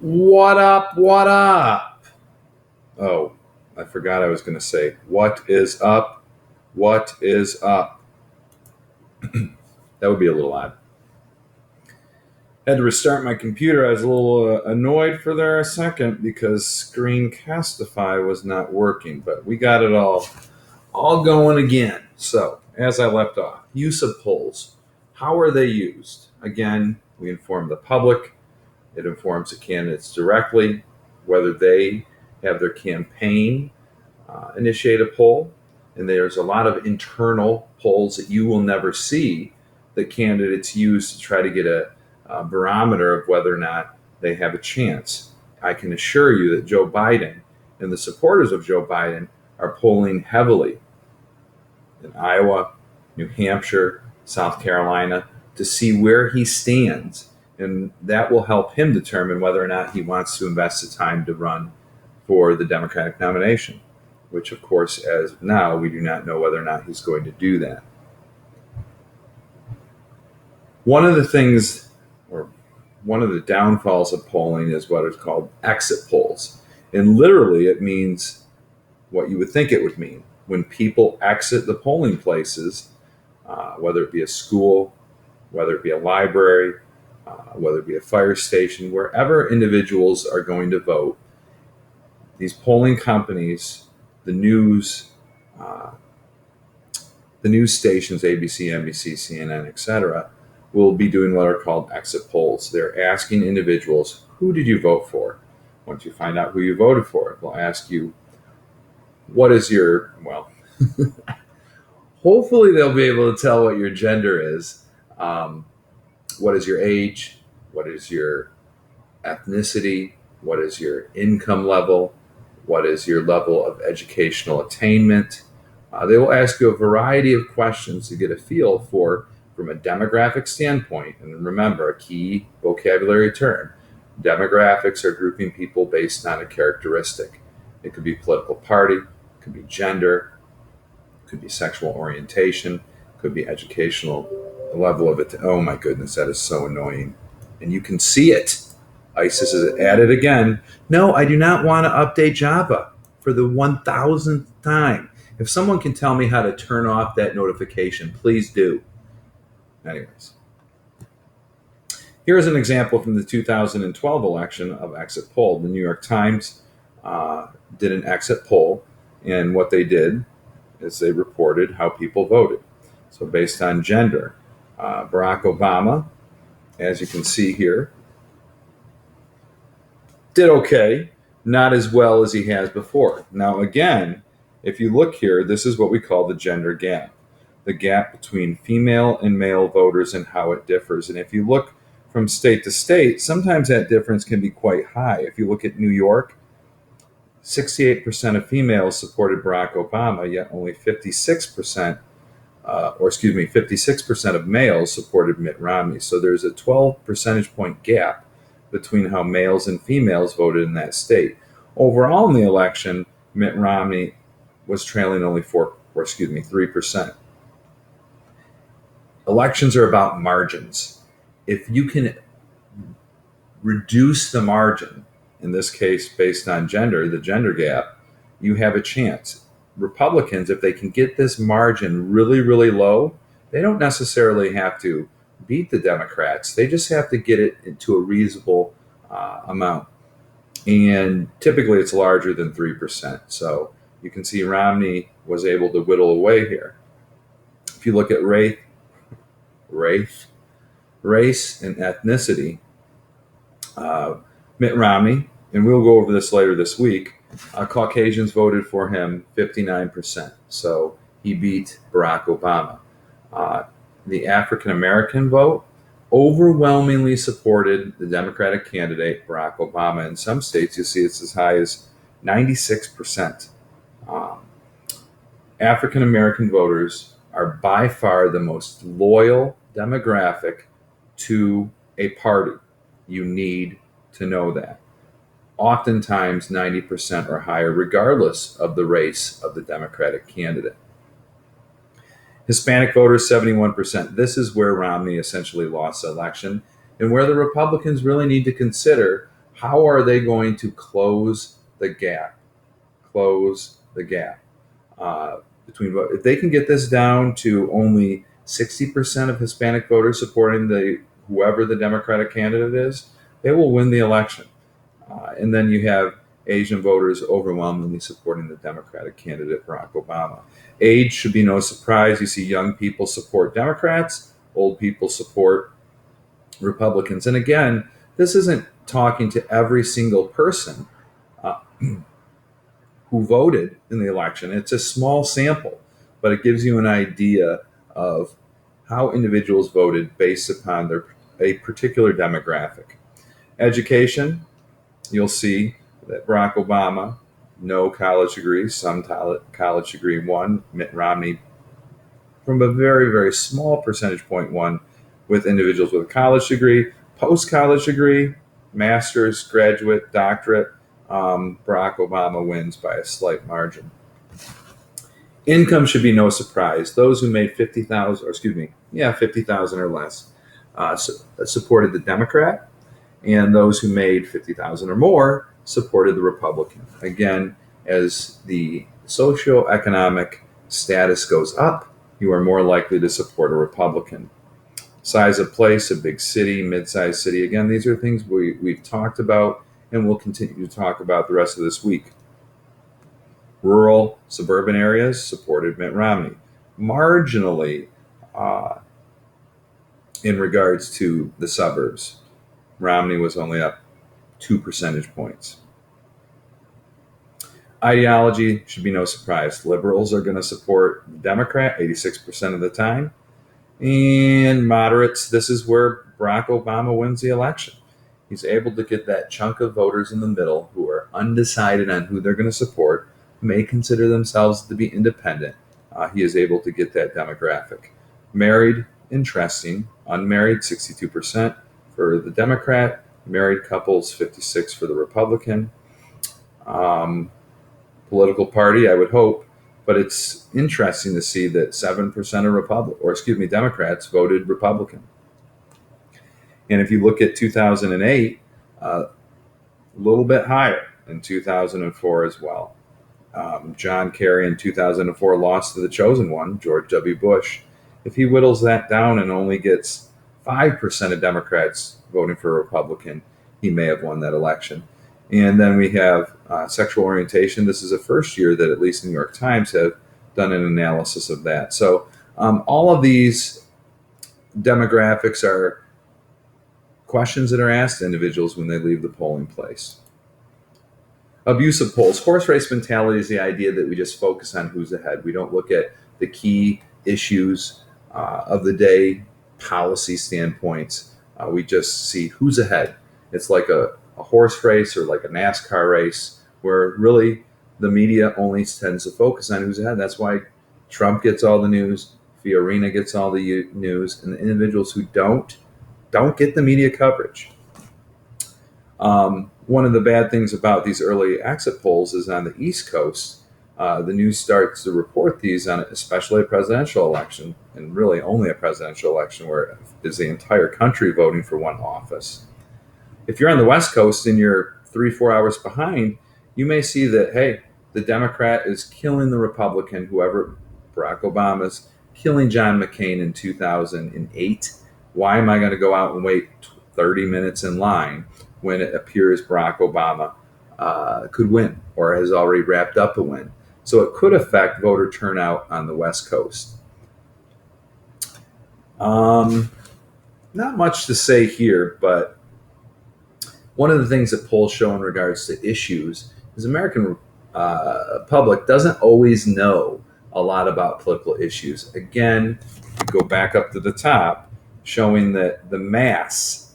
What up? What up? Oh, I forgot I was going to say, what is up? What is up? That would be a little odd. Had to restart my computer. I was a little annoyed for there a second because Screencastify was not working, but we got it all going again. So, as I left off, use of polls. How are they used? Again, we inform the public. It informs the candidates directly, whether they have their campaign initiate a poll, and there's a lot of internal polls that you will never see that candidates use to try to get a barometer of whether or not they have a chance. I can assure you that Joe Biden and the supporters of Joe Biden are polling heavily in Iowa, New Hampshire, South Carolina to see where he stands. And that will help him determine whether or not he wants to invest the time to run for the Democratic nomination, which, of course, as of now, we do not know whether or not he's going to do that. One of the things, or one of the downfalls of polling is what is called exit polls. And literally, it means what you would think it would mean. When people exit the polling places, whether it be a school, whether it be a library, whether it be a fire station, wherever individuals are going to vote, these polling companies, the news stations, ABC, NBC, CNN, etc., will be doing what are called exit polls. They're asking individuals, who did you vote for? Once you find out who you voted for, they'll ask you, what is your, well, hopefully they'll be able to tell what your gender is. What is your age? What is your ethnicity? What is your income level? What is your level of educational attainment? They will ask you a variety of questions to get a feel for, from a demographic standpoint. And remember, a key vocabulary term: demographics are grouping people based on a characteristic. It could be political party, it could be gender, it could be sexual orientation, it could be educational level of it. Oh my goodness, that is so annoying. And you can see it. ISIS is at it again. No, I do not want to update Java for the 1000th time. If someone can tell me how to turn off that notification, please do. Anyways, here's an example from the 2012 election of exit poll. The New York Times did an exit poll, and what they did is they reported how people voted. So based on gender, Barack Obama, as you can see here, did okay, not as well as he has before. Now, again, if you look here, this is what we call the gender gap, the gap between female and male voters and how it differs. And if you look from state to state, sometimes that difference can be quite high. If you look at New York, 68% of females supported Barack Obama, yet only 56% of males supported Mitt Romney. So there's a 12 percentage point gap between how males and females voted in that state. Overall in the election, Mitt Romney was trailing only 3%. Elections are about margins. If you can reduce the margin, in this case based on gender, the gender gap, you have a chance. Republicans, if they can get this margin really, really low, they don't necessarily have to beat the Democrats. They just have to get it into a reasonable amount. And typically it's larger than 3%. So you can see Romney was able to whittle away here. If you look at race and ethnicity, Mitt Romney, and we'll go over this later this week, Caucasians voted for him 59%. So he beat Barack Obama. The African American vote overwhelmingly supported the Democratic candidate, Barack Obama. In some states, you see it's as high as 96%. African American voters are by far the most loyal demographic to a party. You need to know that. Oftentimes 90% or higher, regardless of the race of the Democratic candidate. Hispanic voters, 71%. This is where Romney essentially lost the election, and where the Republicans really need to consider How are they going to close the gap? Close the gap between vote. If they can get this down to only 60% of Hispanic voters supporting whoever the Democratic candidate is, they will win the election. And then you have Asian voters overwhelmingly supporting the Democratic candidate, Barack Obama. Age should be no surprise. You see young people support Democrats, old people support Republicans. And again, this isn't talking to every single person who voted in the election. It's a small sample, but it gives you an idea of how individuals voted based upon a particular demographic. Education, you'll see that Barack Obama, no college degree, some college degree won. Mitt Romney, from a very, very small percentage point, won with individuals with a college degree, post-college degree, master's, graduate, doctorate. Barack Obama wins by a slight margin. Income should be no surprise. Those who made 50,000 or less supported the Democrat, and those who made 50,000 or more supported the Republican. Again, as the socioeconomic status goes up, you are more likely to support a Republican. Size of place, a big city, mid-sized city. Again, these are things we've talked about and we'll continue to talk about the rest of this week. Rural, suburban areas supported Mitt Romney. Marginally in regards to the suburbs, Romney was only up 2 percentage points. Ideology should be no surprise. Liberals are going to support the Democrat 86% of the time. And moderates, this is where Barack Obama wins the election. He's able to get that chunk of voters in the middle who are undecided on who they're going to support, may consider themselves to be independent. He is able to get that demographic. Married, interesting. Unmarried, 62% for the Democrat. Married couples, 56% for the Republican. Political party, I would hope. But it's interesting to see that 7% of Democrats voted Republican. And if you look at 2008, a little bit higher in 2004 as well. John Kerry in 2004 lost to the chosen one, George W. Bush. If he whittles that down and only gets 5% of Democrats voting for a Republican, he may have won that election. And then we have sexual orientation. This is the first year that at least the New York Times have done an analysis of that. So all of these demographics are questions that are asked to individuals when they leave the polling place. Abuse of polls. Horse race mentality is the idea that we just focus on who's ahead. We don't look at the key issues of the day, policy standpoints. We just see who's ahead. It's like a horse race or like a NASCAR race where really the media only tends to focus on who's ahead. That's why Trump gets all the news, Fiorina gets all the news, and the individuals who don't get the media coverage. One of the bad things about these early exit polls is on the East Coast, the news starts to report these on especially a presidential election, and really only a presidential election where is the entire country voting for one office. If you're on the West Coast and you're 3-4 hours behind, you may see that, hey, the Democrat is killing the Republican, whoever, Barack Obama's killing John McCain in 2008. Why am I going to go out and wait 30 minutes in line when it appears Barack Obama could win or has already wrapped up a win? So it could affect voter turnout on the West Coast. Not much to say here, but one of the things that polls show in regards to issues is American public doesn't always know a lot about political issues. Again, go back up to the top, showing that the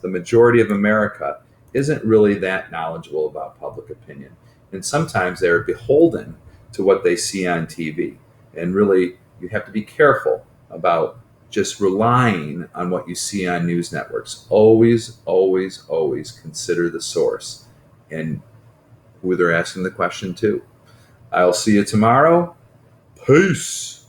majority of America, isn't really that knowledgeable about public opinion. And sometimes they're beholden to what they see on TV. And really, you have to be careful about just relying on what you see on news networks. Always, always, always consider the source and who they're asking the question to. I'll see you tomorrow. Peace.